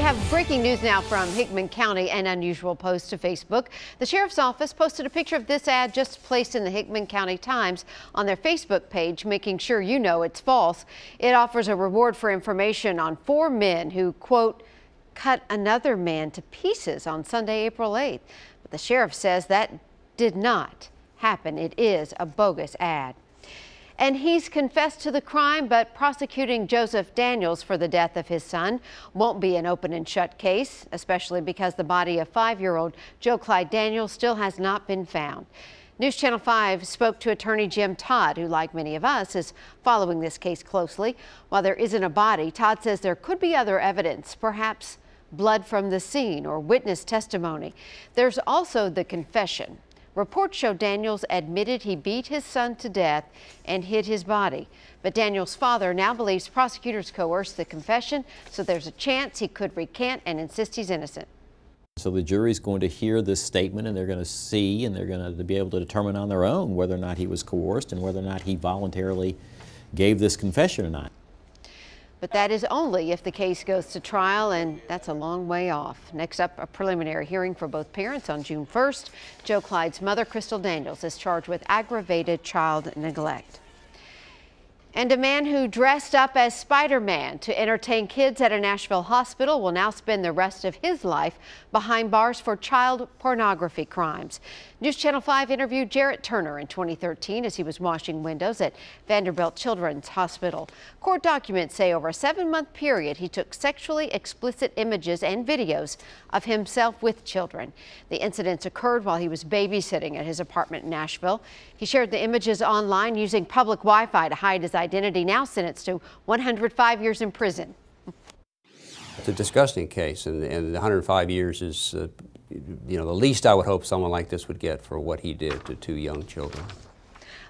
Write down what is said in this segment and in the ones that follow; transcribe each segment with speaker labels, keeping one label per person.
Speaker 1: have breaking news now from Hickman County. An unusual post to Facebook. The sheriff's office posted a picture of this ad just placed in the Hickman County Times on their Facebook page, making sure you know it's false. It offers a reward for information on 4 men who, quote, cut another man to pieces on Sunday, April 8th. But the sheriff says that did not happen. It is a bogus ad. And he's confessed to the crime, but prosecuting Joseph Daniels for the death of his son won't be an open and shut case, especially because the body of 5-year-old Joe Clyde Daniels still has not been found. News Channel 5 spoke to attorney Jim Todd, who, like many of us, is following this case closely. While there isn't a body, Todd says there could be other evidence, perhaps blood from the scene or witness testimony. There's also the confession. Reports show Daniels admitted he beat his son to death and hid his body. But Daniels' father now believes prosecutors coerced the confession, so there's a chance he could recant and insist he's innocent.
Speaker 2: So the jury's going to hear this statement, and they're going to see, and they're going to be able to determine on their own whether or not he was coerced and whether or not he voluntarily gave this confession or not.
Speaker 1: But that is only if the case goes to trial, and that's a long way off. Next up, a preliminary hearing for both parents on June 1st. Joe Clyde's mother, Crystal Daniels, is charged with aggravated child neglect. And a man who dressed up as Spider-Man to entertain kids at a Nashville hospital will now spend the rest of his life behind bars for child pornography crimes. News Channel 5 interviewed Jarrett Turner in 2013 as he was washing windows at Vanderbilt Children's Hospital. Court documents say over a 7-month period he took sexually explicit images and videos of himself with children. The incidents occurred while he was babysitting at his apartment in Nashville. He shared the images online using public Wi-Fi to hide his identity, now sentenced to 105 years in prison.
Speaker 3: It's a disgusting case, and the 105 years is, you know, the least I would hope someone like this would get for what he did to 2 young children.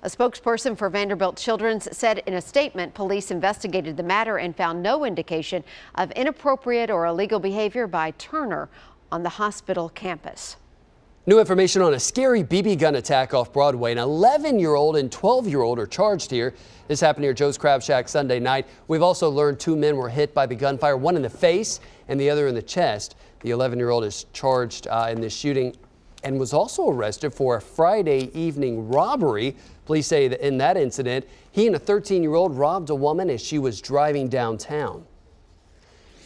Speaker 1: A spokesperson for Vanderbilt Children's said in a statement police investigated the matter and found no indication of inappropriate or illegal behavior by Turner on the hospital campus.
Speaker 4: New information on a scary BB gun attack off Broadway. An 11-year-old and 12-year-old are charged here. This happened near Joe's Crab Shack Sunday night. We've also learned 2 men were hit by the gunfire, one in the face and the other in the chest. The 11-year-old is charged in this shooting and was also arrested for a Friday evening robbery. Police say that in that incident, he and a 13-year-old robbed a woman as she was driving downtown.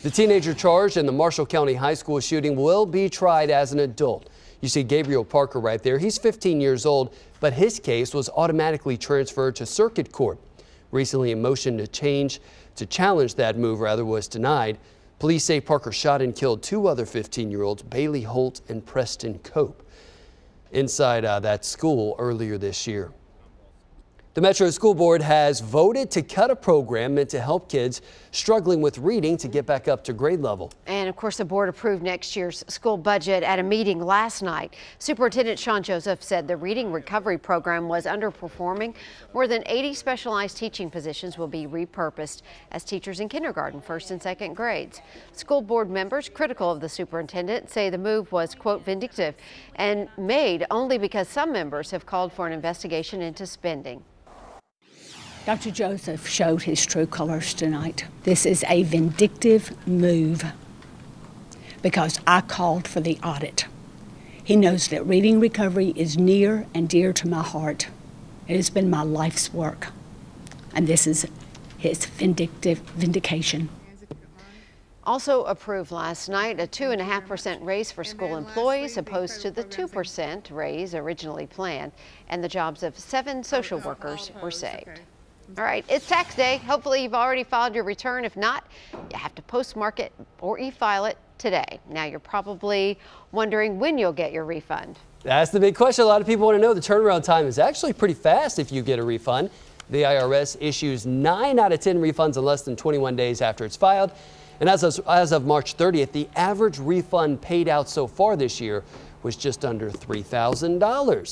Speaker 4: The teenager charged in the Marshall County High School shooting will be tried as an adult. You see Gabriel Parker right there. He's 15 years old, but his case was automatically transferred to circuit court. Recently, a motion to challenge that move was denied. Police say Parker shot and killed 2 other 15-year-olds, Bailey Holt and Preston Cope, inside that school earlier this year. The Metro School Board has voted to cut a program meant to help kids struggling with reading to get back up to grade level. And of course, the board approved next year's school budget at a meeting last night. Superintendent Sean Joseph said the reading recovery program was underperforming. More than 80 specialized teaching positions will be repurposed as teachers in kindergarten, 1st and 2nd grades. School board members critical of the superintendent say the move was, quote, vindictive and made only because some members have called for an investigation into spending.
Speaker 5: Dr. Joseph showed his true colors tonight. This is a vindictive move because I called for the audit. He knows that reading recovery is near and dear to my heart. It has been my life's work, and this is his vindication.
Speaker 1: Also approved last night a 2.5% raise for school employees opposed to the 2% raise originally planned, and the jobs of 7 social workers were saved. All right, it's tax day. Hopefully you've already filed your return. If not, you have to postmark it or e-file it today. Now you're probably wondering when you'll get your refund.
Speaker 4: That's the big question. A lot of people want to know. The turnaround time is actually pretty fast if you get a refund. The IRS issues 9 out of 10 refunds in less than 21 days after it's filed. And as of March 30th, the average refund paid out so far this year was just under $3,000.